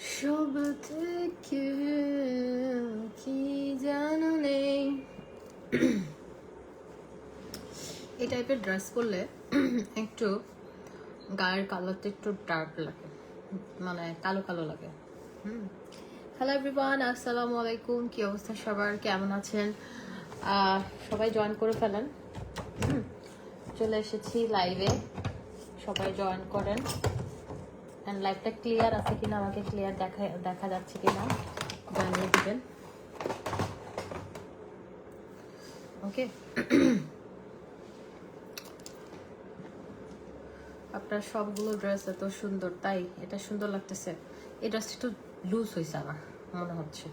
সব থেকে কি জানো নেই। এই টাইপের ড্রেস পরলে একটু গায়ের কালারটা একটু ডার্ক লাগে, মানে কালো কালো লাগে। হ্যালো এভরিওয়ান, আসসালামু আলাইকুম। কি অবস্থা সবার, কেমন আছেন? সবাই জয়েন করে ফেলেন। চলে এসেছি লাইভে, সবাই জয়েন করেন। লাইভটা ক্লিয়ার আছে কিনা, আমাকে ক্লিয়ার দেখা যাচ্ছে কিনা জানিয়ে দিবেন। ওকে, আপনার সবগুলো ড্রেস এত সুন্দর, তাই এটা সুন্দর লাগতেছে। এই ড্রেসটা একটু লুজ হয়েছে আমার মনে হচ্ছে,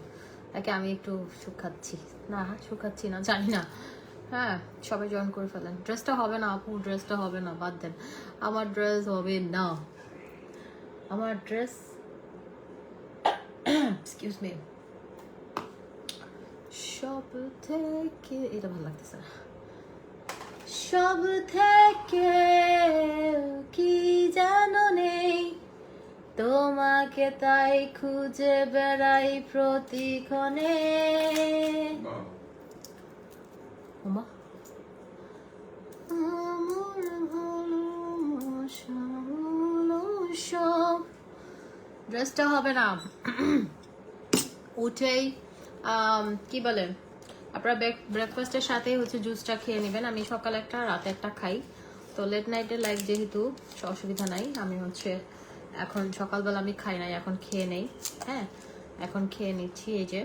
তাকে আমি একটু শুকাচ্ছি না, শুকাচ্ছি না জানি না। হ্যাঁ, সবাই জয়েন করে ফেলেন। ড্রেসটা হবে না আপু, ড্রেসটা হবে না, বাদ দেন। আমার ড্রেস হবে না, আমার ড্রেস এক্সকিউজ মি। সব থেকে এটা ভালো লাগতেছে না। সব থেকে কি জানো নেই, তোমাকে তাই খুঁজে বেড়াই প্রতিক্ষণে। ওমা, আমার ভালোবাসাগুলো সব। ড্রেসটা হবে না। উঠেই কি বলেন, আপনারা ব্রেকফাস্টের সাথে হচ্ছে জুসটা খেয়ে নেবেন। আমি সকালে একটা, রাতে একটা খাই, তো লেট নাইটের লাইফ যেহেতু অসুবিধা নাই। আমি হচ্ছে এখন সকালবেলা আমি খাই নাই, এখন খেয়ে নেই। হ্যাঁ, এখন খেয়ে নিচ্ছি। এই যে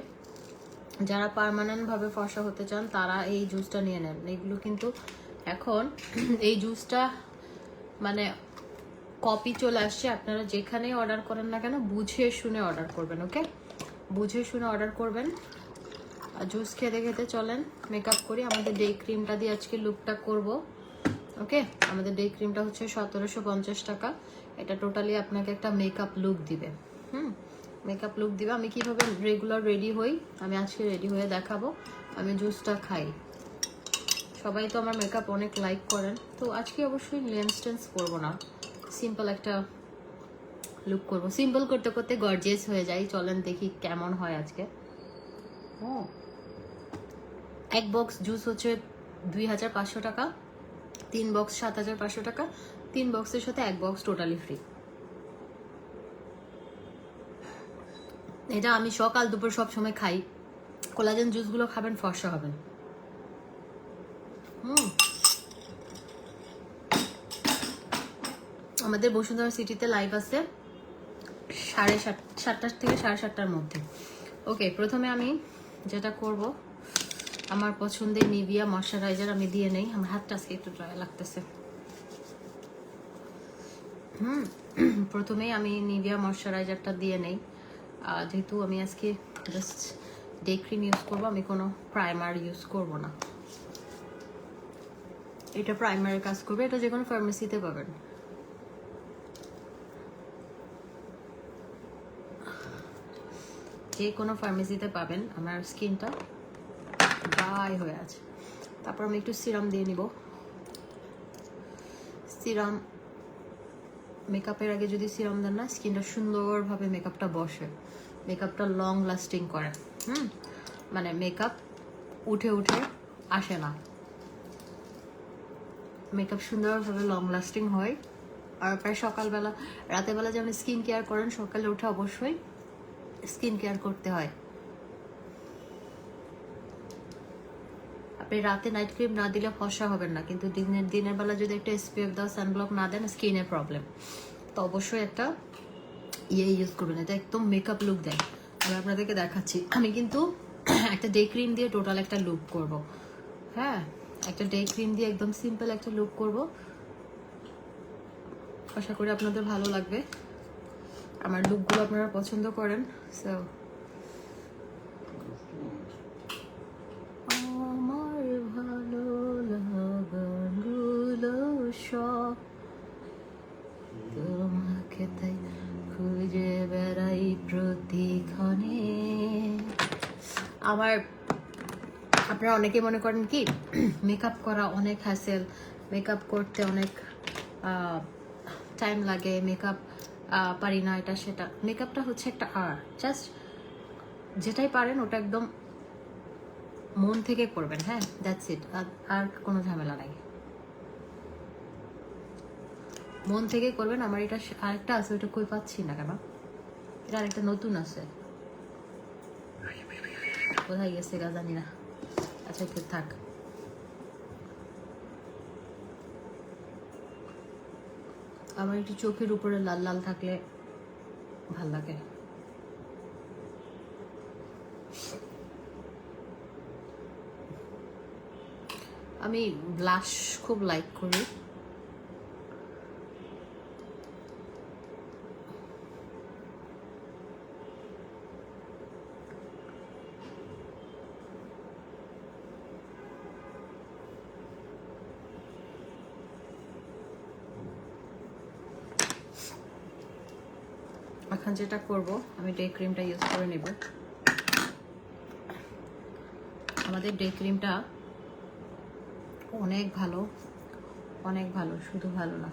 যারা পার্মানেন্টভাবে ফর্সা হতে চান তারা এই জুসটা নিয়ে নেন। এগুলো কিন্তু এখন এই জুসটা মানে কপি চলে আসছে। আপনারা যেখানেই অর্ডার করেন না কেন বুঝে শুনে অর্ডার করবেন। ওকে, বুঝে শুনে অর্ডার করবেন। আর জুস খেতে খেতে চলেন মেকআপ করি। আমাদের ডে ক্রিমটা দিয়ে আজকে লুকটা করব। ওকে, আমাদের ডে ক্রিমটা হচ্ছে 1750 টাকা। এটা টোটালি আপনাকে একটা মেকআপ লুক দিবে। মেকআপ লুক দিবে। আমি কিভাবে রেগুলার রেডি হই আমি আজকে রেডি হয়ে দেখাবো। আমি জুসটা খাই। সবাই তো আমার মেকআপ অনেক লাইক করেন, তো আজকে অবশ্যই লেন্স টেন্স করবো না, সিম্পল একটা লুক করব। সিম্পল করতে করতে গর্জিয়াস হয়ে যাই। চলেন দেখি কেমন হয় আজকে। এক বক্স জুস হচ্ছে 2500 টাকা, 3 বক্স 7500 টাকা। 3 বক্সের সাথে 1 বক্স টোটালি ফ্রি। এটা আমি সকাল দুপুর সব সময় খাই। কোলাজেন জুসগুলো খাবেন, ফর্সা হবেন। আমাদের বসুন্ধরা সিটিতে লাইভ আছে 7:30 থেকে 7:30টার মধ্যে। ওকে, প্রথমে আমি যেটা করব, আমার পছন্দের নিভিয়া ময়শ্চারাইজার আমি দিয়ে নেই। আমার হাতটা আজকে একটু ড্রাই লাগতেছে। প্রথমেই আমি নিভিয়া ময়শ্চারাইজারটা দিয়ে নেই, যেহেতু আমি আজকে জাস্ট ডে ক্রিম ইউজ করবো, আমি কোনো প্রাইমার ইউজ করব না। এটা প্রাইমারের কাজ করবে, এটা যে কোনো ফার্মেসিতে পাবেন। যে কোনো ফার্মেসিতে পাবেন। আমার স্কিনটা ড্রাই হয়ে আছে। তারপর আমি একটু সিরাম দিয়ে নিব। সিরাম, মেকআপের আগে যদি সিরাম দেন না, স্কিনটা সুন্দরভাবে মেকআপটা বসে, মেকআপটা লং লাস্টিং করে। মানে মেকআপ উঠে উঠে আসে না, মেকআপ সুন্দরভাবে লং লাস্টিং হয়। আর প্রায় সকালবেলা, রাতেরবেলা যেমন স্কিন কেয়ার করেন, সকালে উঠে অবশ্যই স্কিন কেয়ার করতে হয়। আপনি রাতে নাইট ক্রিম না দিলে ফর্সা হবেন না, কিন্তু দিনের বেলা যদি একটা SPF দাও, সানব্লক না দেন, স্কিনের প্রবলেম। তো অবশ্যই একটা ইউজ করবেন, এটা একদম মেকআপ লুক দেয়। আমি আপনাদেরকে দেখাচ্ছি। আমি কিন্তু একটা ডে ক্রিম দিয়ে টোটাল একটা লুক করব। হ্যাঁ, একটা ডে ক্রিম দিয়ে একদম সিম্পল একটা লুক করব। আশা করি আপনাদের ভালো লাগবে। আমার লুকগুলো আপনারা পছন্দ করেন। সো আমার ভালো লাগাগুলো সব তোমাকে তাই খুঁজে বেড়াই প্রতিক্ষণে। আমার আপনারা অনেকে মনে করেন কি মেকআপ করা অনেক হ্যাসেল, মেকআপ করতে অনেক টাইম লাগে, মেকআপ পারি না এটা সেটা। মেকআপটা হচ্ছে একটা আর্ট, জাস্ট যেটাই পারেন ওটা একদম মন থেকে করবেন, হ্যাঁ, দ্যাটস ইট। আর কোনো ঝামেলা নাই, মন থেকে করবেন। আমার এটা আরেকটা আছে, ওইটা কই পাচ্ছি না কেন, এটা আরেকটা নতুন আছে, কোথায় গেছে গা জানি না। আচ্ছা একটু থাক। আমার একটু চোখের উপরে লাল লাল থাকলে ভাল লাগে। আমি ব্লাশ খুব লাইক করি। এখন যেটা করব, আমি ডে ক্রিমটা ইউজ করে নেব। আমাদের ডে ক্রিমটা অনেক ভালো, অনেক ভালো, শুধু ভালো না,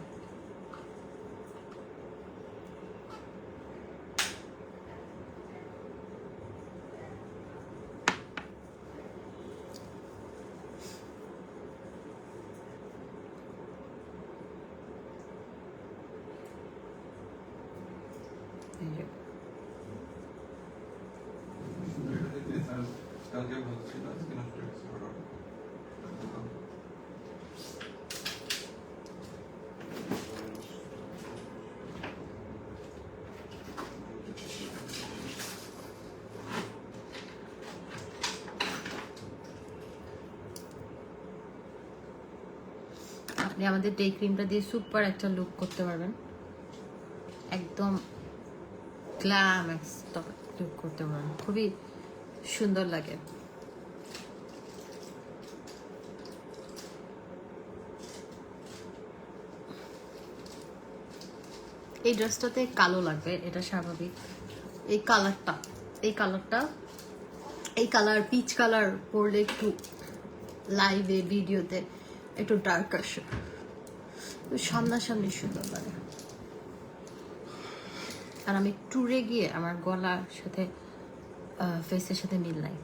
এই যে কালকে ভালো ছিল, আজকে নষ্ট হয়ে গেছে। আপনি আমাদের ডে ক্রিমটা দিয়ে সুপার একটা লুক করতে পারবেন, একদম গ্ল্যামাক্স লুক করতে পারবেন, খুবই সুন্দর লাগে। এই ড্রেসটাতে কালো লাগবে, এটা স্বাভাবিক। এই কালারটা, এই কালারটা, এই কালার পিচ কালার পরলে একটু লাইভে ভিডিওতে একটু ডার্ক আসে, সামনাসামনি সুন্দর লাগে। আর আমি ট্যুরে গিয়ে আমার গলার সাথে ফেসের সাথে মিল নাই,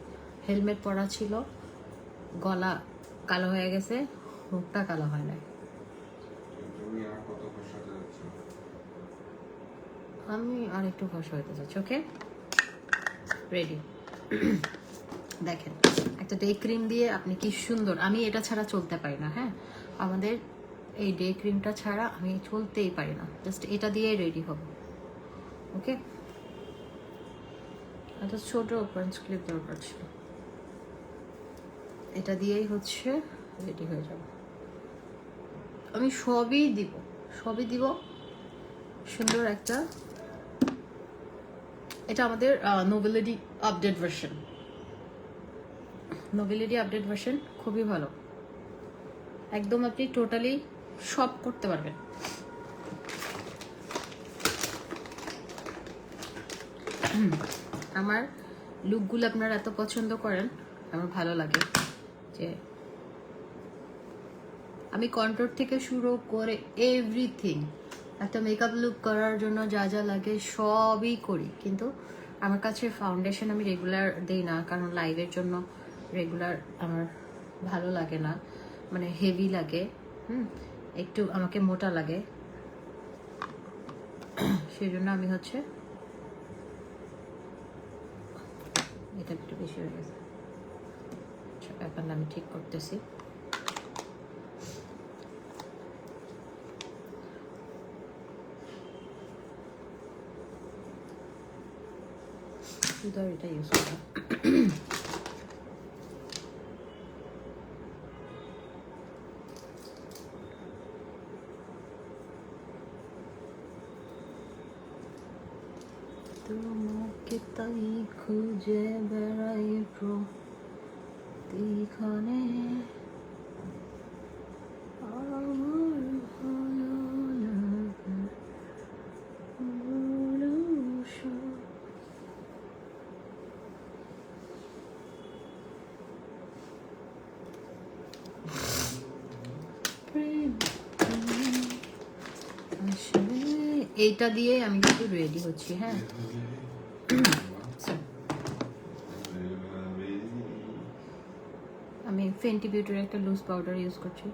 হেলমেট পরা ছিল, গলা কালো হয়ে গেছে, মুখটা কালো হয় নাই। আমি আর একটু ফর্সা হইতে চাচ্ছি। ওকে, রেডি। দেখেন একটা ডে ক্রিম দিয়ে আপনি কি সুন্দর, আমি এটা ছাড়া চলতে পারি না, হ্যাঁ, আমাদের এই ডে ক্রিমটা ছাড়া আমি চলতেই পারি না, জাস্ট এটা দিয়ে রেডি হব। ওকে, একটা ছোট অরেঞ্জ ক্লিপ দরকার ছিল, এটা দিয়েই হচ্ছে রেডি হয়ে যাব। আমি সবই দিব, সবই দিব, সুন্দর একটা। এটা আমাদের nobility update version, nobility update version খুবই ভালো, একদম আপনি টোটালি সব করতে পারবেন। আমার লুকগুলো আপনারা এত পছন্দ করেন, আমার ভালো লাগে যে আমি কন্ট্রোল থেকে শুরু করে এভরিথিং, একটা মেকআপ লুক করার জন্য যা যা লাগে সবই করি, কিন্তু আমার কাছে ফাউন্ডেশন আমি রেগুলার দিই না, কারণ লাইভের জন্য রেগুলার আমার ভালো লাগে না, মানে হেভি লাগে, একটু আমাকে মোটা লাগে, সেই জন্য আমি হচ্ছে এটা একটু বেশি হয়ে গেছে, এখন আমি ঠিক করতেছি। শুধু এটা ইউজ করা। তোমাকে তাই খুঁজে বেড়াই প্রতিক্ষণে, আমার ভালো লাগে প্রেম আসলে এইটা দিয়ে আমি কিন্তু রেডি হচ্ছি। হ্যাঁ, So, আমি ফেন্টি বিউটির একটা লুজ পাউডার ইউজ করছি।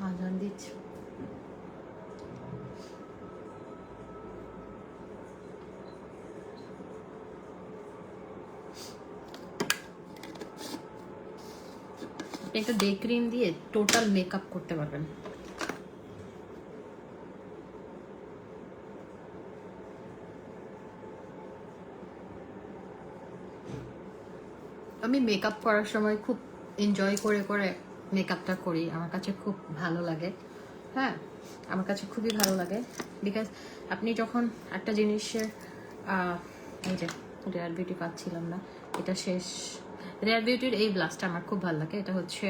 আজান দিচ্ছি। একটা ডে ক্রিম দিয়ে টোটাল মেকআপ করতে পারবেন। আমি মেকআপ করার সময় খুব এনজয় করে করে মেকআপটা করি, আমার কাছে খুব ভালো লাগে। হ্যাঁ, আমার কাছে খুবই ভালো লাগে, বিকজ আপনি যখন একটা জিনিসের এই যে রেয়ার বিউটি পাচ্ছিলাম না, এটা শেষ। রেয়ার বিউটির এই ব্লাশটা আমার খুব ভালো লাগে, এটা হচ্ছে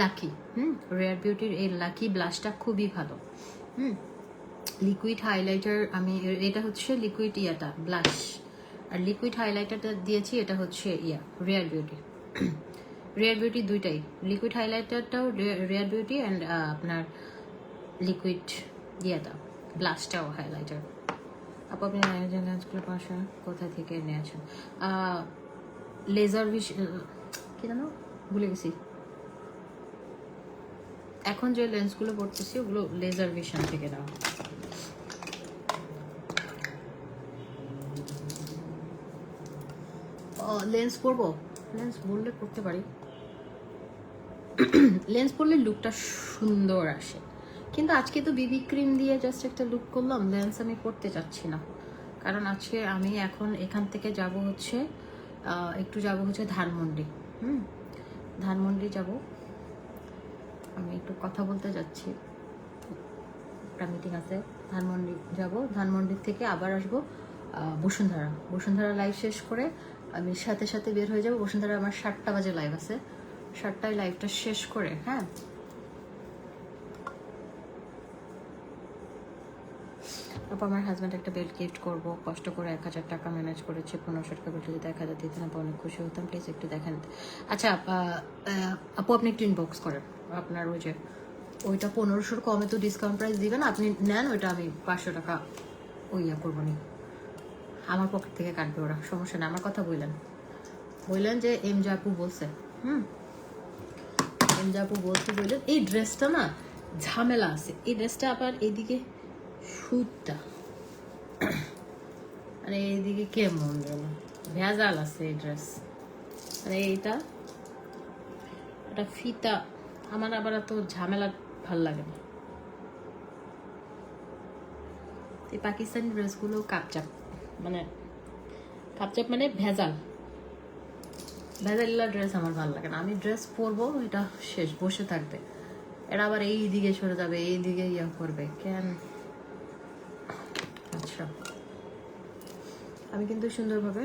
লাকি। রেয়ার বিউটির এই লাকি ব্লাশটা খুবই ভালো। লিকুইড হাইলাইটার আমি, এটা হচ্ছে লিকুইড ইয়াটা ব্লাশ, আর লিকুইড হাইলাইটারটা দিয়েছি, এটা হচ্ছে রেয়ার বিউটি। রেয়ার বিউটি দুইটাই, লিকুইড হাইলাইটারটাও রেয়ার বিউটি অ্যান্ড আপনার লিকুইড ইয়াটা ব্লাশটাও হাইলাইটার। আপু আপনি লেন্সগুলো পাশে কোথা থেকে নিয়েছেন? লেজার কি জানো ভুলে গেছি। এখন যে লেন্সগুলো পড়তেছি ওগুলো লেজার ভিশন থেকে নেওয়া। লেন্স পরবো, লেন্স বললে পড়তে পারি। লেন্স পরলে লুকটা সুন্দর আসে, কিন্তু আজকে তো বিবি ক্রিম দিয়ে জাস্ট একটা লুক করলাম, লেন্স আমি পরতে চাচ্ছি না। কারণ আজকে আমি এখন এখান থেকে যাব হচ্ছে একটু যাব হচ্ছে ধানমন্ডি। ধানমন্ডি যাব, আমি একটু কথা বলতে যাচ্ছি, একটা মিটিং আছে। ধানমন্ডি যাব, ধানমন্ডির থেকে আবার আসবো বসুন্ধরা। বসুন্ধরা লাইভ শেষ করে আমি সাথে সাথে বের হয়ে যাবো। বসুন্ধরা আমার 7টা বাজে লাইভ আছে, 7টায় লাইভটা শেষ করে, হ্যাঁ তারপর আমার হাজব্যান্ড একটা বেল্ট গিফট করবো, কষ্ট করে 1000 টাকা ম্যানেজ করেছে, 1500 টাকা বেল্ট যদি 1000 দিতেন আপু অনেক খুশি হতাম, প্লিজ একটু দেখেন। আচ্ছা আপু আপনি একটু ইনবক্স করেন, আপনার ওই যে ওইটা 1500 কমে তো ডিসকাউন্ট প্রাইস দিবেন, আপনি নেন ওইটা, আমি 500 টাকা ওই করবো নি, আমার পকেট থেকে কাটবে ওরা, সমস্যা নেই। আমার কথা বললেন যে এমজে আপু বলছে, এমজে আপু বলছে, বললেন এই ড্রেসটা না ঝামেলা আছে, এই ড্রেসটা আবার এইদিকে সুতটা মানে এইদিকে কেমন যেন ভেজাল আছে এই ড্রেস, মানে এটা ফিতা, আমার আবার এত ঝামেলা ভাল লাগে না। এই পাকিস্তানি ড্রেসগুলো কাপচাপ মানে ভেজাল ভেজালিলা ড্রেস আমার ভালো লাগে না। আমি ড্রেস পরবো, এটা শেষ বসে থাকবে, এরা আবার এই দিকে সরে যাবে, এই দিকে ইয়া করবে কেন? আচ্ছা আমি কিন্তু সুন্দরভাবে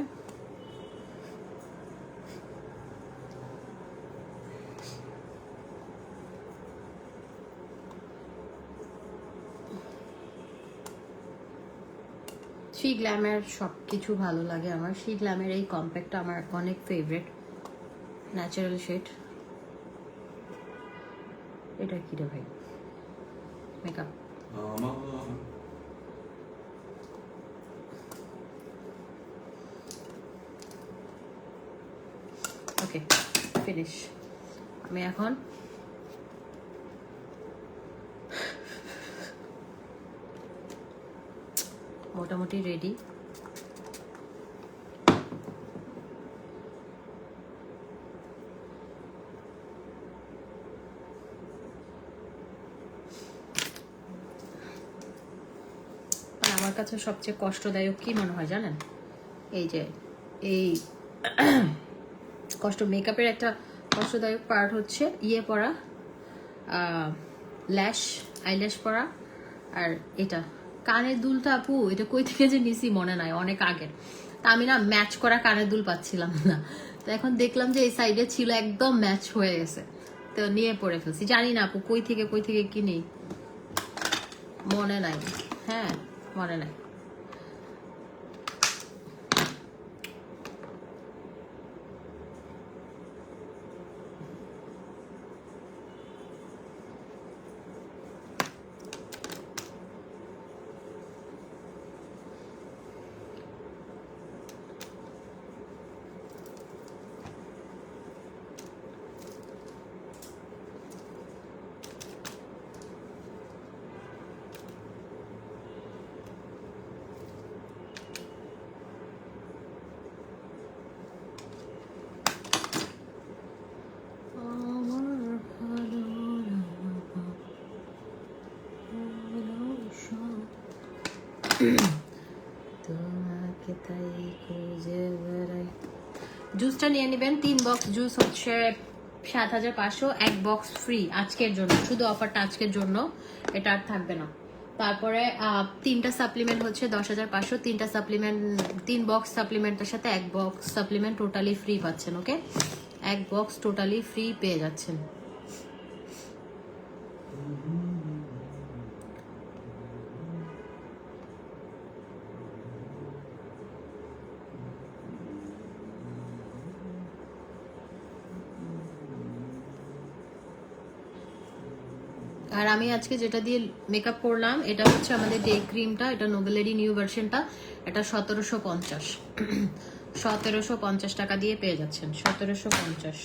শি গ্ল্যামের সব কিছু ভালো লাগে আমার। শি গ্ল্যামের এই কম্প্যাক্টটা আমার অনেক ফেভারিট, ন্যাচারাল শেড। এটা কি রে ভাই? Makeup okay finish. আমি এখন মোটামুটি রেডি। আমার কাছে সবচেয়ে কষ্টদায়ক কি মনে হয় জানেন? এই যে এই মেকআপের একটা কষ্টদায়ক পার্ট হচ্ছে পরা, আইল্যাশ পরা, আর এটা কানের দুলটা আপু এটা কই থেকে যে নিছি মনে নাই, অনেক আগের। তা আমি না ম্যাচ করা কানের দুল পাচ্ছিলাম না, তো এখন দেখলাম যে এই সাইডে ছিল, একদম ম্যাচ হয়ে গেছে, তো নিয়ে পরে ফেলছি। জানি না আপু কই থেকে কিনি, মনে নাই। হ্যাঁ মনে নাই। তোমাকে তাই খুঁজে বেড়াই। জুসটা নিয়ে নেবেন, 3 বক্স জুস হচ্ছে 7,500, 1 বক্স ফ্রি আজকের জন্য, শুধু অফারটা আজকের জন্য, এটা আর থাকবে না। তারপরে 3টা সাপ্লিমেন্ট হচ্ছে 10,500, 3টা সাপ্লিমেন্ট, 3 বক্স সাপ্লিমেন্টের সাথে 1 বক্স সাপ্লিমেন্ট টোটালি ফ্রি পাচ্ছেন। ওকে, 1 বক্স টোটালি ফ্রি পেয়ে যাচ্ছেন। আর আমি আজকে যেটা দিয়ে মেকআপ করলাম এটা হচ্ছে আমাদের ডে ক্রিমটা, এটা নোবেলেরই নিউ ভার্সনটা, এটা 1750, 1750 টাকা দিয়ে পেয়ে যাচ্ছেন, 1750।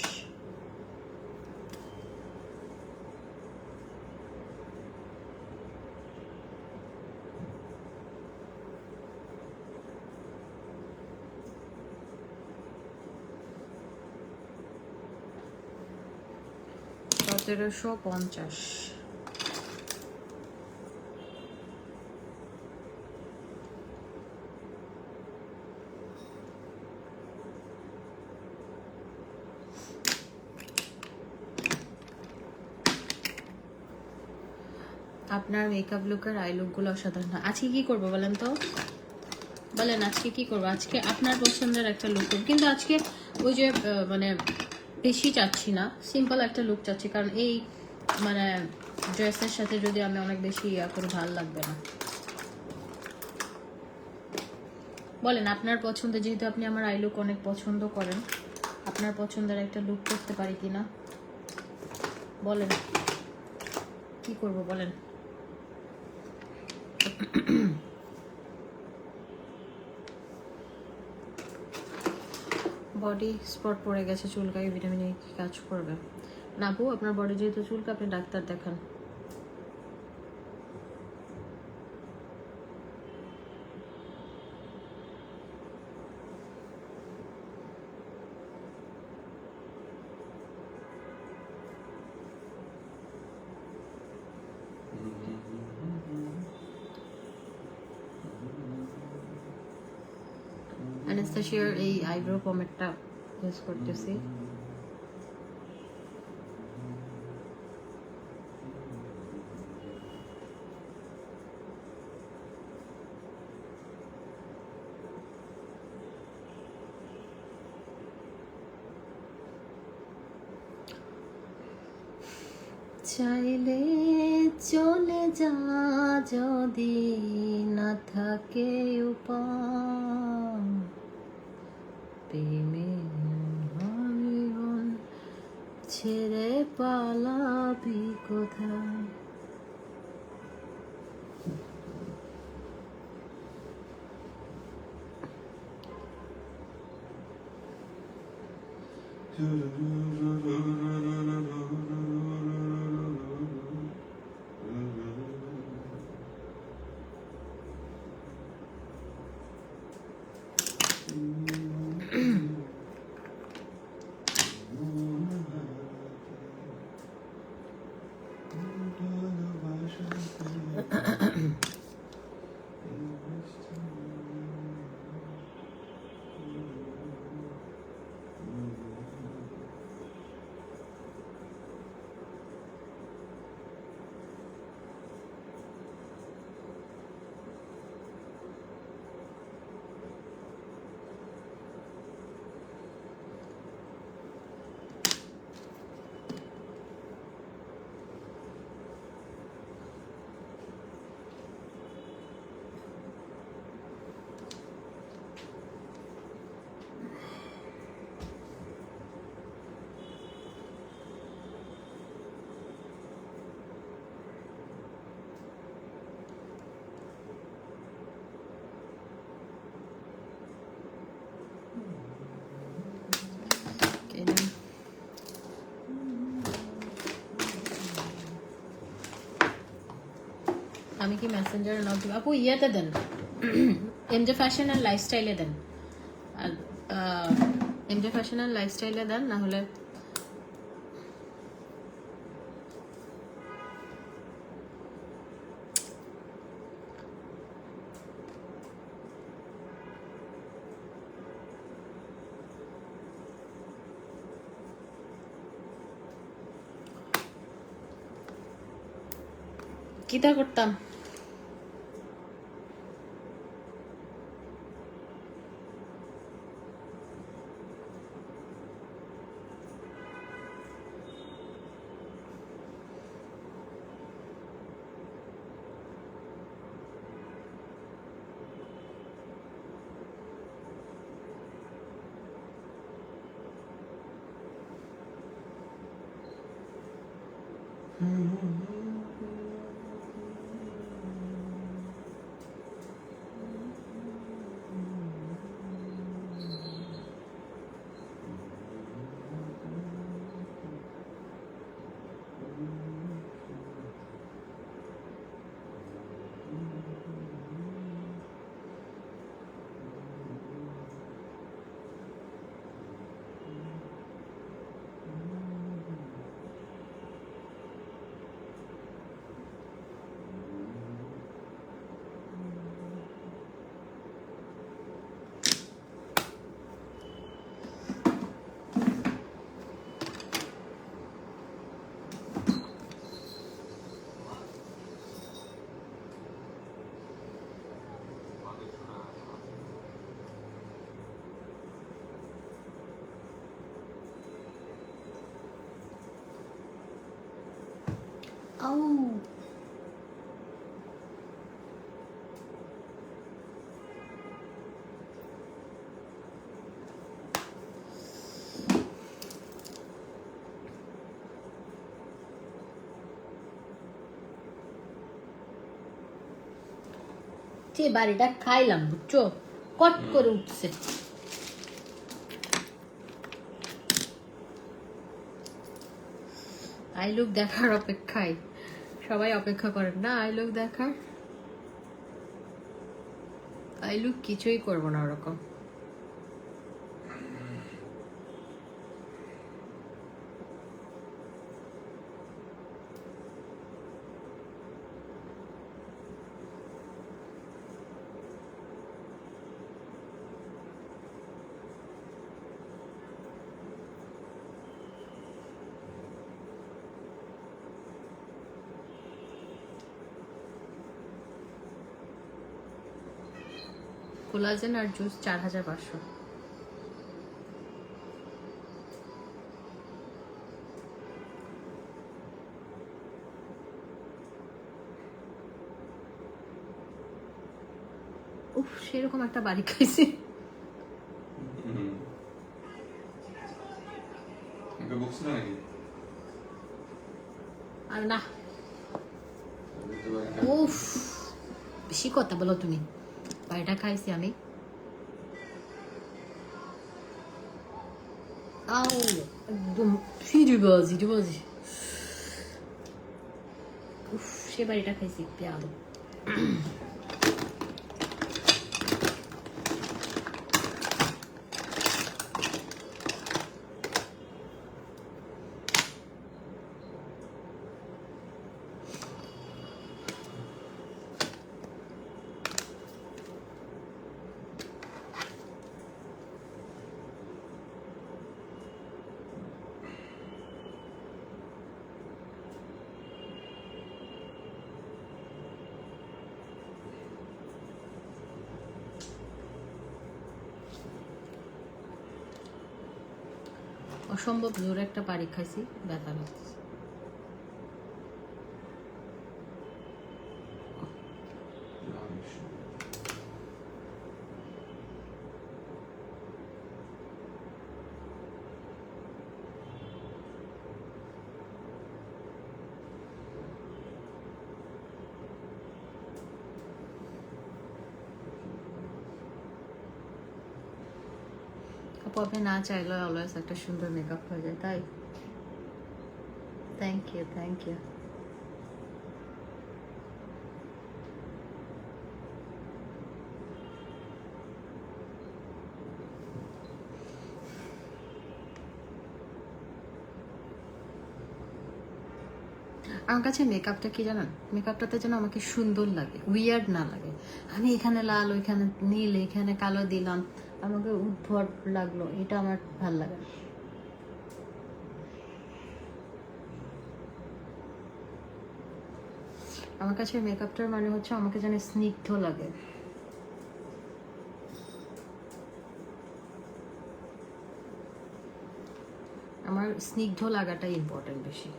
$1750। আপনার মেকআপ লুকের আই লুকগুলো অসাধারণ। আজকে কি করবো বলেন তো, বলেন আজকে কি করবো? আজকে আপনার পছন্দের একটা লুক করবো, কিন্তু আজকে ওই যে মানে বেশি চাচ্ছি না, সিম্পল একটা লুক চাচ্ছি, কারণ এই মানে ড্রেসের সাথে যদি আমি অনেক বেশি ইয়া করি ভালো লাগবে না। বলেন আপনার পছন্দ, যেহেতু আপনি আমার আই লুক অনেক পছন্দ করেন, আপনার পছন্দের একটা লুক করতে পারি কিনা বলেন, কি করব বলেন। বডি স্পট পড়ে গেছে, চুলকায়, ভিটামিন এ কি কাজ করবে? না আপু, আপনার বডি যেহেতু চুলকা, আপনি ডাক্তার দেখান। অ্যানাস্তাসিয়ার এই আইব্রো পমেডটা ইউজ করতেছি। চাইলে চলে যা যদি না থাকে উপায়, প্রেমে জীবন ছেড়ে পালাবি কোথায়? আমি কি মেসেঞ্জারে নক দিব? আপু ইয়েতে দেন, এমজে ফ্যাশন আর লাইফস্টাইলে দেন, আর এমজে ফ্যাশন আর লাইফস্টাইলে দেন, না হলে কিটা করতাম? Oh. যে বাড়িটা খাইলাম বুঝছো, কট করে উঠছে। আই লুক দেখার অপেক্ষায় সবাই অপেক্ষা করেন না আই লুক দেখার। আই লুক কিছুই করবো না ওরকম। কোলাজেন আর জুস 4500। উফ, সেরকম একটা বাড়ি খাইছি। আর না, উফ বেশি কথা বলো তুমি। বাড়িটা খাইছি আমি। আও একদম ফিরিবাজি ডিবাজি। উফ, সে বাড়িটা খাইছি পেয়াল। অসম্ভব জোরে একটা বাড়ি খাইছি, ব্যথা লাগছে। আপু আপনি না চাইলে অলওয়েজ একটা সুন্দর মেকআপ হয়ে যায়, তাই থ্যাংক ইউ থ্যাংক ইউ। আমার কাছে মেকআপটা কি জানেন, মেকআপটাতে যেন আমাকে সুন্দর লাগে, উইয়ার্ড না লাগে। আমি এখানে লাল, ওইখানে নীল, এখানে কালো দিলাম, আমাকে উদ্ভট লাগলো, এটা আমার ভাল লাগে না। আমার কাছে মেকআপটার মানে হচ্ছে আমাকে যেন স্নিগ্ধ লাগে। আমার স্নিগ্ধ লাগাটাই ইম্পর্টেন্ট বেশি।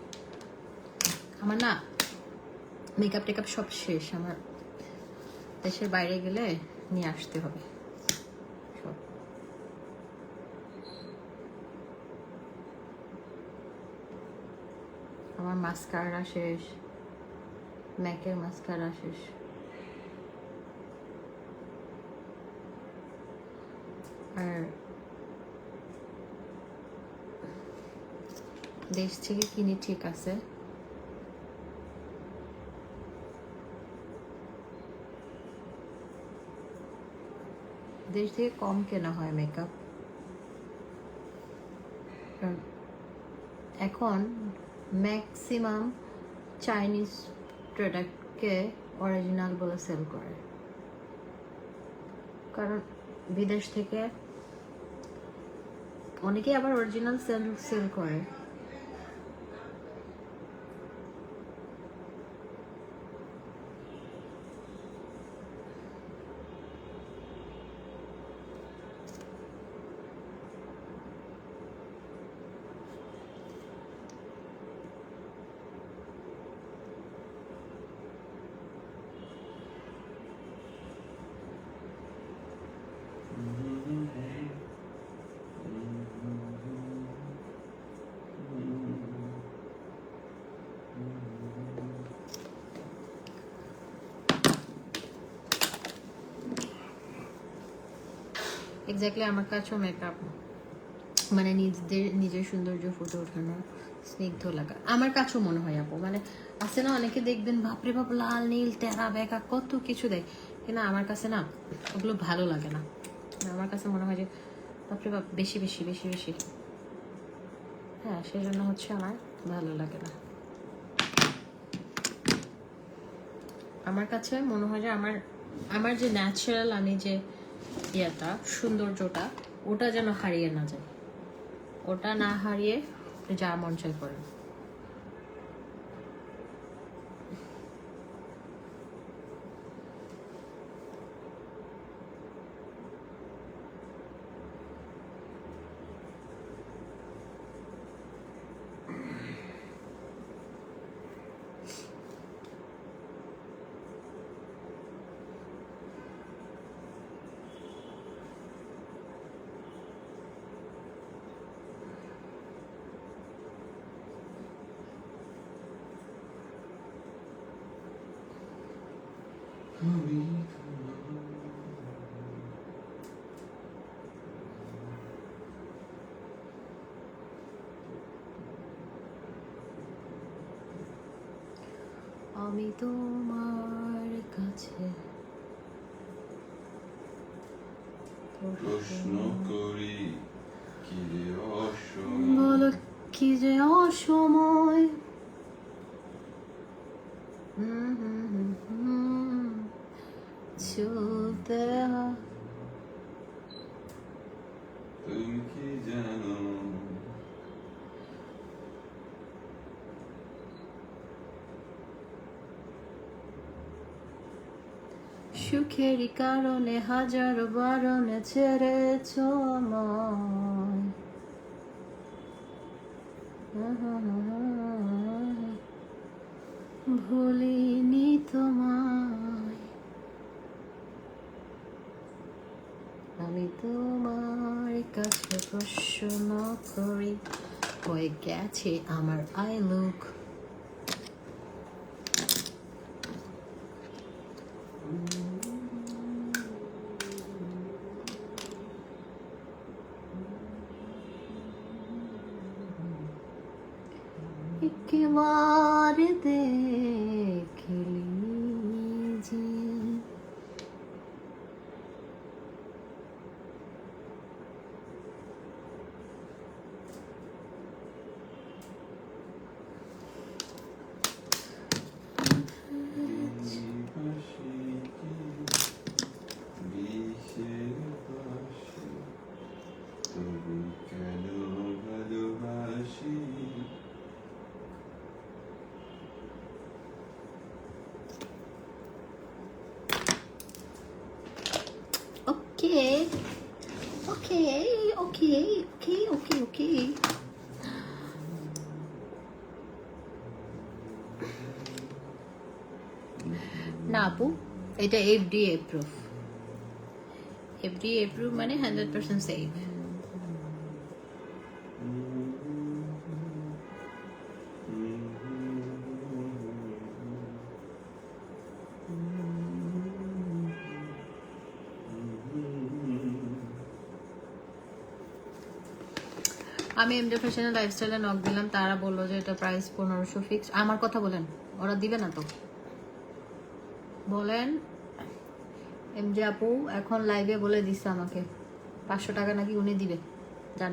আমার না মেকআপ টেকআপ সব শেষ, আমার দেশের বাইরে গেলে নিয়ে আসতে হবে সব। আমার মাস্কারা শেষ, ম্যাকের মাস্কারা শেষ। আর দেশ থেকে কিনি ঠিক আছে, দেশ থেকে কম কেনা হয় মেকআপ। এখন ম্যাক্সিমাম চাইনিজ প্রোডাক্টকে অরিজিনাল বলে সেল করে, কারণ বিদেশ থেকে অনেকেই আবার অরিজিনাল সেল করে। এক্স্যাক্টলি আমার কাছেও মেকআপ মানে নিজের সৌন্দর্য ফুটে ওঠানো, স্নিগ্ধ লাগা আমার কাছেও মনে হয় আপু। মানে আছে না অনেকে দেখবেন বাপরে বাপ লাল নীল তেরা বেকা কত কিছু দেয়, কিন্তু আমার কাছে না ওগুলো ভালো লাগে না। আমার কাছে মনে হয় যে বাপরে বাপ বেশি বেশি বেশি বেশি, হ্যাঁ সেজন্য হচ্ছে আমার ভালো লাগে না। আমার কাছে মনে হয় যে আমার যে ন্যাচারাল আমি যে ইয়েটা সৌন্দর্যটা ওটা যেন হারিয়ে না যায়, ওটা না হারিয়ে যা মন চাই করে। আমি তোমার কাছে প্রশ্ন করি কি রে অসময়, বলো কি যে অসময়, চলতে তুমি কি জানো সুখেরই কারণে হাজার বারণে ছেড়েছ আমায়, ভুলিনি তোমায়, আমি তোমার কাছে প্রশ্ন করি হয়ে গেছে আমার আই লুক। একবার দেখলি যে বিষের পাশে তবু কেন ভালোবাসি, Okay. Okay, okay, okay, okay, okay. না আপু, এটা FDA প্রুফ। FDA প্রুফ মানে 100% সেফ। আমি এমডি ফ্যাশনের লাইফস্টাইলে নক দিলাম, তারা বললো যে এটা প্রাইস 1500 ফিক্স। আমার কথা বলেন, ওরা দিবে না তো? বলেন। এমজে আপু এখন লাইভে বলে দিচ্ছে আমাকে 500 টাকা নাকি উনি দিবে। জান,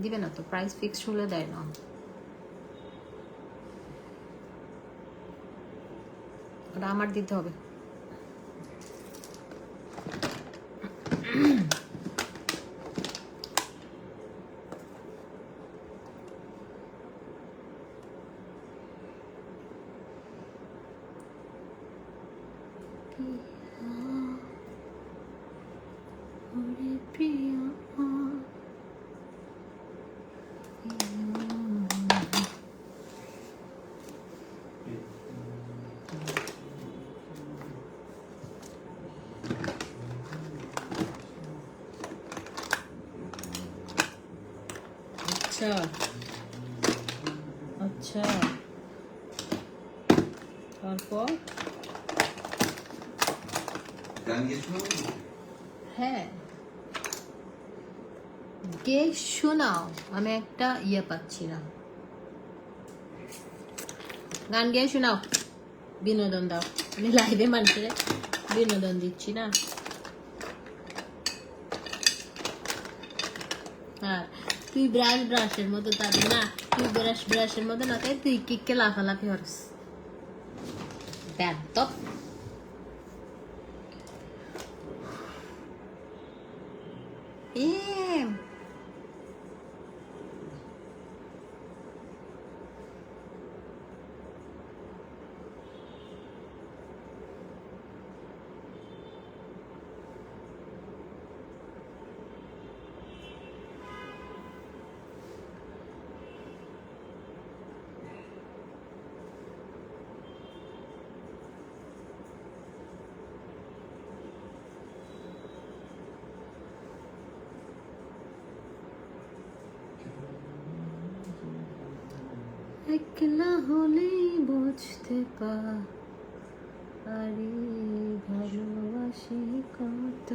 দিবে না তো, প্রাইস ফিক্সড হলে দেয় না। ওটা আমার দিতে হবে। আচ্ছা আচ্ছা, তারপর গান গেয়েছো? হ্যাঁ, গে শোনাও। আমি একটা ইয়ে পাচ্ছি না, গান গেয়ে শোনাও, বিনোদন দাও। আমি লাইভে মানুষের বিনোদন দিচ্ছি না। হ্যাঁ, তুই ব্রাশের মতো তাদের না, তুই ব্রাশের মতো না, তাই তুই কিককে লাফালাফি হরস। ব্যাদব। একলা হলেই বুঝতে পারি ভালোবাসি কত,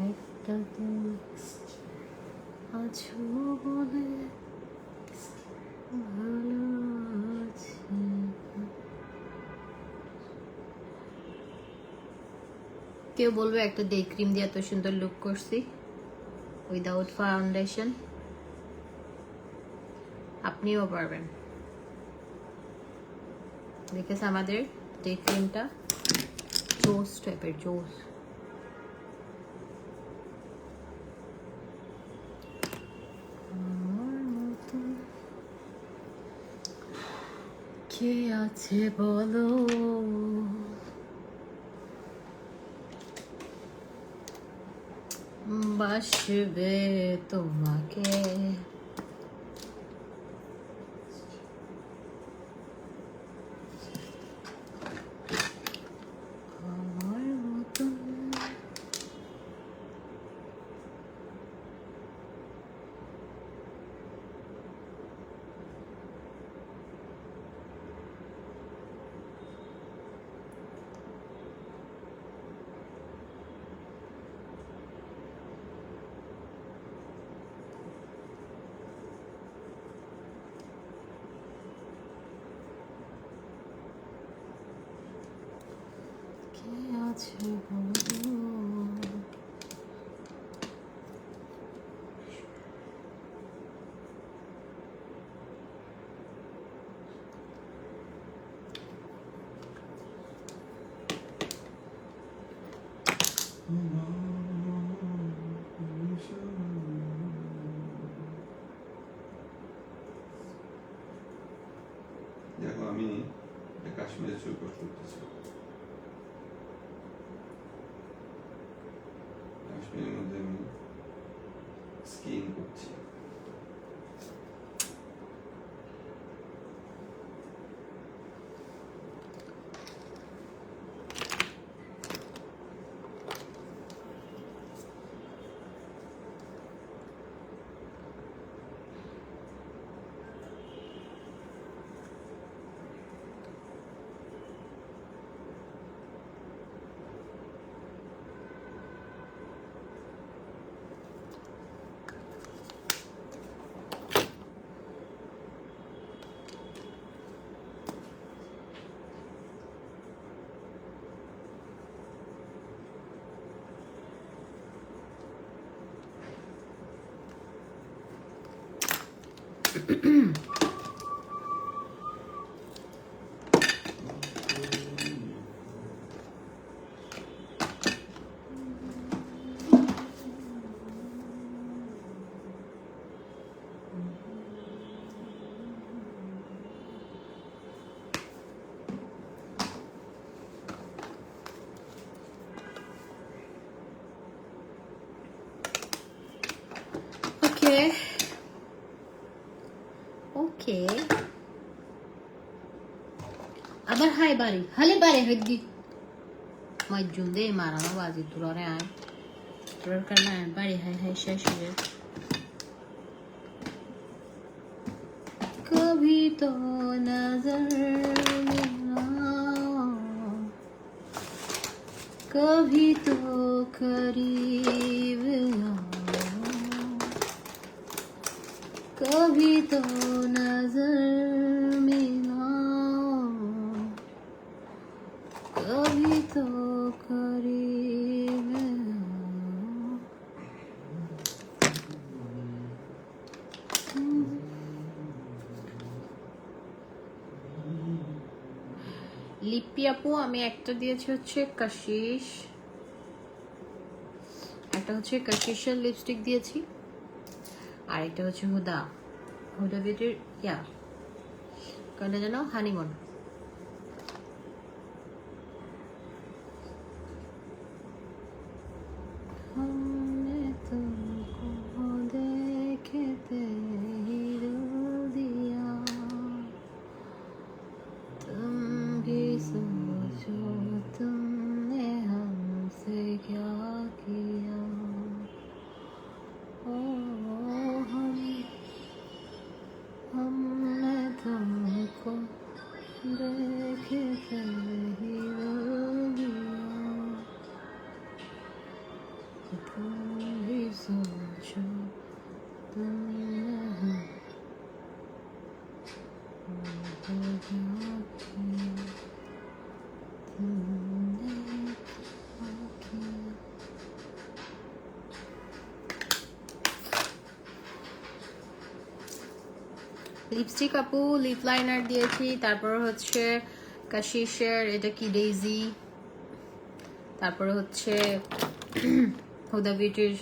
একটা দিন আছো বলে ভালো আছি। কেউ বলবে একটা ডে ক্রিম দিয়ে এত সুন্দর লুক করছি উইদাউট ফাউন্ডেশন? আপনিও পারবেন। দেখেছে আমাদের ডে ক্রিমটা জোস টাইপের, জোস। আমার মতো কে আছে বলো, বাসবে তোমাকে। আমার মতো কে আছে বলো, দেখো আমি কাশ্মীরে ছবি পোস্ট করতেছি। ওকে আবার হাই বাড়ি হালে বাড়ি হদ্দি মজ্জুম দে মারানো বাজি তুলরে আয় তোর কারণে বাড়ি হাই হাই শেষ হয়ে कभी तो नजर मिला कभी तो करीब कभी तो नजर मिला कभी तो करीब লিপি আপু আমি একটা দিয়েছি হচ্ছে কাশিশ একটা হচ্ছে কাশিশের লিপস্টিক দিয়েছি আর একটা হচ্ছে হুদা হুদা বিউটির ইয়া কোনটা জানো হানিমুন हमने तुमको देखते ही दिल दिया तुम भी सोचो तुमने हमसे क्या किया ओ हमने तुमको देखते ही दिल दिया तुम भी सोचो तुमने हमसे क्या किया तुमने क्या किया লিপস্টিক আপু লিপ লাইনার দিয়েছি তারপর হচ্ছে কাশিশের এটা কি ডেইজি তারপরে হচ্ছে হুদা বিউটির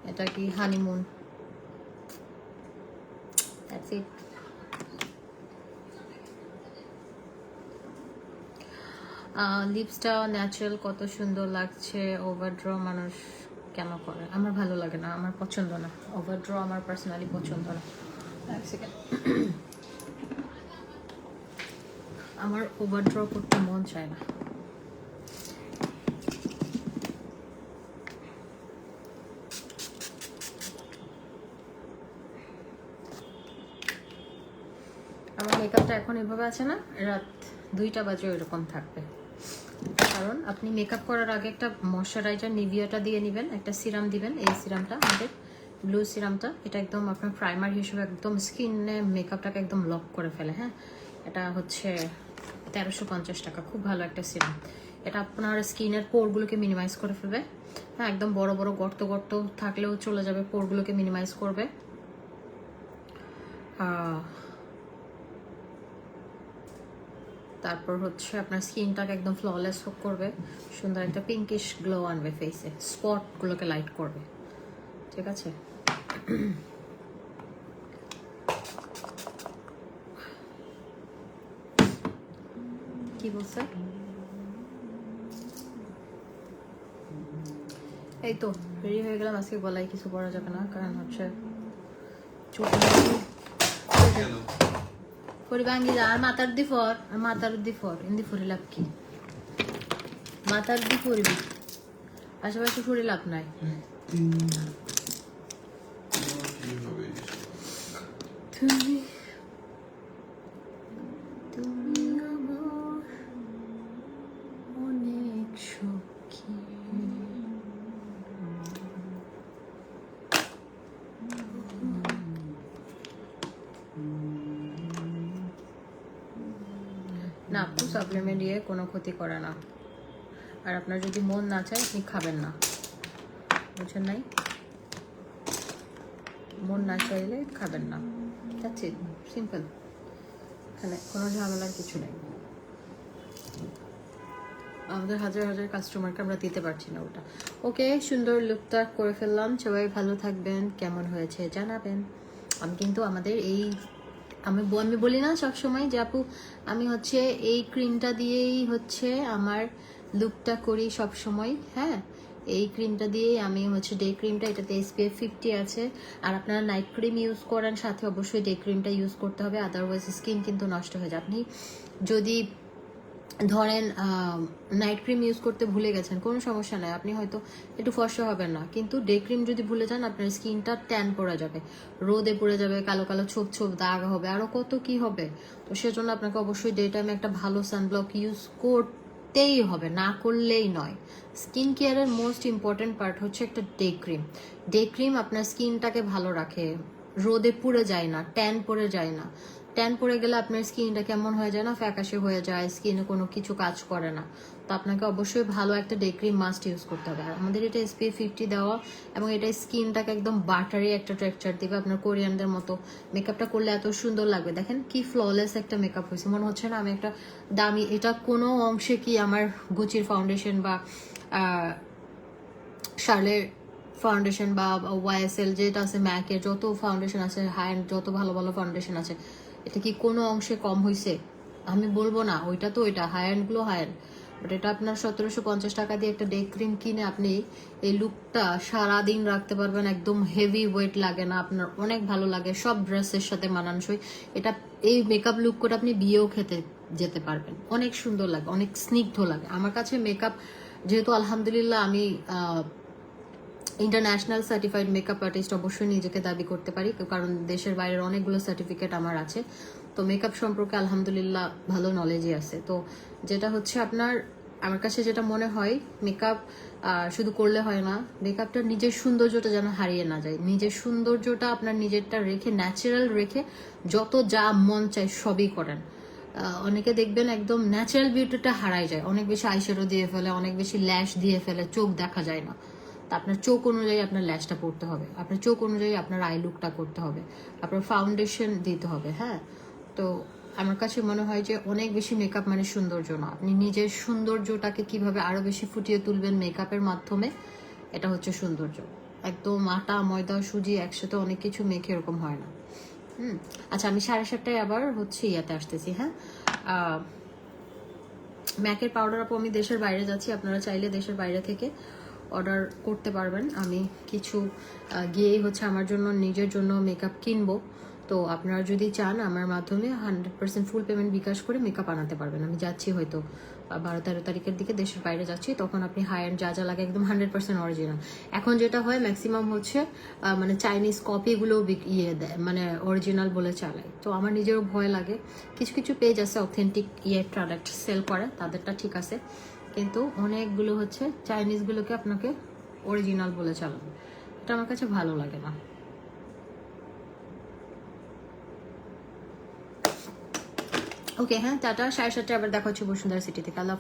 এটা কি হানিমুন দ্যাটস ইট লিপসটা ন্যাচারাল কত সুন্দর লাগছে ওভারড্র মানুষ কেন করে আমার ভালো লাগে না আমার পছন্দ না ওভারড্র আমার পার্সোনালি পছন্দ না এক সেকেন্ড আমার ওভারড্র করতে মন চায় না আমার মেকআপটা এখন এভাবে আছে না রাত 2টা বাজে এরকম থাকবে কারণ আপনি মেকআপ করার আগে একটা ময়শ্চারাইজার নিভিয়াটা দিয়ে নেবেন একটা সিরাম দিবেন এই সিরামটা আমাদের ব্লু সিরামটা এটা একদম আপনার প্রাইমার হিসেবে একদম স্কিনে মেকআপটাকে একদম লক করে ফেলে হ্যাঁ এটা হচ্ছে 1350 টাকা খুব ভালো একটা সিরাম এটা আপনার স্কিনের পোরগুলোকে মিনিমাইজ করে ফেলবে হ্যাঁ একদম বড় বড় গর্ত গর্ত থাকলেও চলে যাবে পোরগুলোকে মিনিমাইজ করবে তারপর হচ্ছে আপনার স্কিনটাকে একদম ফ্ললেস করবে সুন্দর একটা পিঙ্কিশ গ্লো আনবে ফেসে স্পটগুলোকে লাইট করবে ঠিক আছে কি বলছে এই তো রেডি হয়ে গেলাম আজকে গলায় কিছু পরা যাবে না কারণ হচ্ছে পরি ভাঙ্গি যা আর মাথার দি ফর ইন্দি ফরি লাভ কি মাথার দি পরিবি আশেপাশে ফরি লাভ নাই তুমি তুমি আমার অনেক সখী না আপু সাপ্লিমেন্ট দিয়ে কোনো ক্ষতি করে না আর আপনার যদি মন না চায় আপনি খাবেন না বুঝছেন নাই মন না চাইলে খাবেন না দ্যাটস ইট, সিম্পল। এখানে কোনো ঝামেলার কিছু নেই। আমাদের হাজার হাজার কাস্টমারকে আমরা দিতে পারছি না ওটা। ওকে, সুন্দর লুকটা করে ফেললাম। সবাই ভালো থাকবেন, কেমন হয়েছে জানাবেন। আমি কিন্তু আমাদের এই আমি বলি না সবসময় যে আপু আমি হচ্ছে এই ক্রিমটা দিয়েই হচ্ছে আমার লুকটা করি সব সময়। হ্যাঁ, এই ক্রিমটা দিয়েই আমি হচ্ছে ডে ক্রিমটা, এটাতে SPF 50 আছে। আর আপনারা নাইট ক্রিম ইউজ করেন, সাথে অবশ্যই ডে ক্রিমটা ইউজ করতে হবে, আদারওয়াইজ স্কিন কিন্তু নষ্ট হয়ে যায়। আপনি যদি ধরেন নাইট ক্রিম ইউজ করতে ভুলে গেছেন, কোনো সমস্যা নাই, আপনি হয়তো একটু ফর্সা হবেন না, কিন্তু ডে ক্রিম যদি ভুলে যান আপনার স্কিনটা ট্যান পড়ে যাবে, রোদে পড়ে যাবে, কালো কালো ছোপ ছোপ দাগ হবে, আরও কত কি হবে। তো সেজন্য আপনাকে অবশ্যই ডে টাইমে একটা ভালো সানব্লক ইউজ করতেই হবে, না করলেই নয়। স্কিন কেয়ারের মোস্ট ইম্পর্টেন্ট পার্ট হচ্ছে একটা ডে ক্রিম। ডে ক্রিম আপনার স্কিনটাকে ভালো রাখে, রোদে পুড়ে যায় না, ট্যান পড়ে যায় না। ট্যান পড়ে গেলে আপনার স্কিনটা কেমন হয়ে যায় না, ফ্যাকাশে হয়ে যায়, স্কিনে কোনো কিছু কাজ করে না। তো আপনাকে অবশ্যই ভালো একটা ডে ক্রিম মাস্ট ইউজ করতে হবে। আর আমাদের এটা SPF 50 দেওয়া, এবং এটা স্কিনটাকে একদম বাটারি একটা টেক্সচার দিবে, আপনার কোরিয়ানদের মতো। মেকআপটা করলে এত সুন্দর লাগবে, দেখেন কি ফ্ললেস একটা মেকআপ হয়েছে, মনে হচ্ছে না আমি একটা দামি, এটা কোনো অংশে কি আমার গুচির ফাউন্ডেশন বা শার্লের ফাউন্ডেশন বা YSL যেটা আছে, ম্যাকের যত ফাউন্ডেশন আছে, হাই এন্ড যত ভালো ভালো ফাউন্ডেশন আছে, এটা কি কোনো অংশে কম হয়েছে? আমি বলবো না, ওইটা তো ওইটা হাই এন্ডগুলো হাই এন্ড, বাট এটা আপনার 1750 টাকা দিয়ে একটা ডে ক্রিম কিনে আপনি এই লুকটা সারাদিন রাখতে পারবেন, একদম হেভি ওয়েট লাগে না, আপনার অনেক ভালো লাগে, সব ড্রেসের সাথে মানানসই। এটা এই মেকআপ লুক করে আপনি বিয়েও খেতে যেতে পারবেন, অনেক সুন্দর লাগে, অনেক স্নিগ্ধ লাগে। আমার কাছে মেকআপ যেহেতু আলহামদুলিল্লাহ আমি ইন্টারন্যাশনাল সার্টিফাইড মেকআপ আর্টিস্ট অবশ্যই নিজেকে দাবি করতে পারি, কারণ দেশের বাইরের অনেকগুলো সার্টিফিকেট আমার আছে। তো মেকআপ সম্পর্কে আলহামদুলিল্লাহ ভালো নলেজই আছে। তো যেটা হচ্ছে আপনার, আমার কাছে যেটা মনে হয়, মেকআপ শুধু করলে হয় না, মেকআপটা নিজের সৌন্দর্যটা যেন হারিয়ে না যায়। নিজের সৌন্দর্যটা আপনার নিজেরটা রেখে, ন্যাচারাল রেখে যত যা মন চায় সবই করেন। অনেকে দেখবেন একদম ন্যাচারাল বিউটিটা হারাই যায়, অনেক বেশি আইশ্যাডো দিয়ে ফেলে, অনেক বেশি ল্যাশ দিয়ে ফেলে, চোখ দেখা যায় না। তা আপনার চোখ অনুযায়ী আপনার ল্যাশটা পড়তে হবে, আপনার চোখ অনুযায়ী আপনার আই লুকটা করতে হবে, আপনার ফাউন্ডেশন দিতে হবে। হ্যাঁ, তো আমার কাছে মনে হয় যে অনেক বেশি মেকআপ মানে সৌন্দর্য না, আপনি নিজের সৌন্দর্যটাকে কিভাবে আরো বেশি ফুটিয়ে তুলবেন মেকআপের মাধ্যমে, এটা হচ্ছে সৌন্দর্য। একদম আটা ময়দা সুজি একসাথে অনেক কিছু মেখে এরকম হয় না। আচ্ছা, আমি 7:30টায় আবার হচ্ছে ইয়াতে আসতেছি। হ্যাঁ, ম্যাকের পাউডার আপু আমি দেশের বাইরে যাচ্ছি, আপনারা চাইলে দেশের বাইরে থেকে অর্ডার করতে পারবেন। আমি কিছু গিয়েই হচ্ছে আমার জন্য, নিজের জন্য মেকআপ কিনবো। তো আপনারা যদি চান আমার মাধ্যমে 100% ফুল পেমেন্ট বিকাশ করে মেকআপ আনাতে পারবেন। আমি যাচ্ছি হয়তো 12-13 তারিখের দিকে দেশের বাইরে যাচ্ছি, তখন আপনি হাই এন্ড যা যা লাগে একদম 100% অরিজিনাল। এখন যেটা হয় ম্যাক্সিমাম হচ্ছে মানে চাইনিজ কপিগুলো ইয়ে দেয়, মানে অরিজিনাল বলে চালায়। তো আমার নিজেরও ভয় লাগে। কিছু কিছু পেজ আছে অথেন্টিক প্রোডাক্ট সেল করে, তাদেরটা ঠিক আছে, কিন্তু অনেকগুলো হচ্ছে চাইনিজগুলোকে আপনাকে অরিজিনাল বলে চালাবে, এটা আমার কাছে ভালো লাগে না। ওকে, হ্যাঁ, টাটা। 7:30টায় আবার দেখা হচ্ছে বসুন্ধরা সিটি থেকে। আল্লাহ।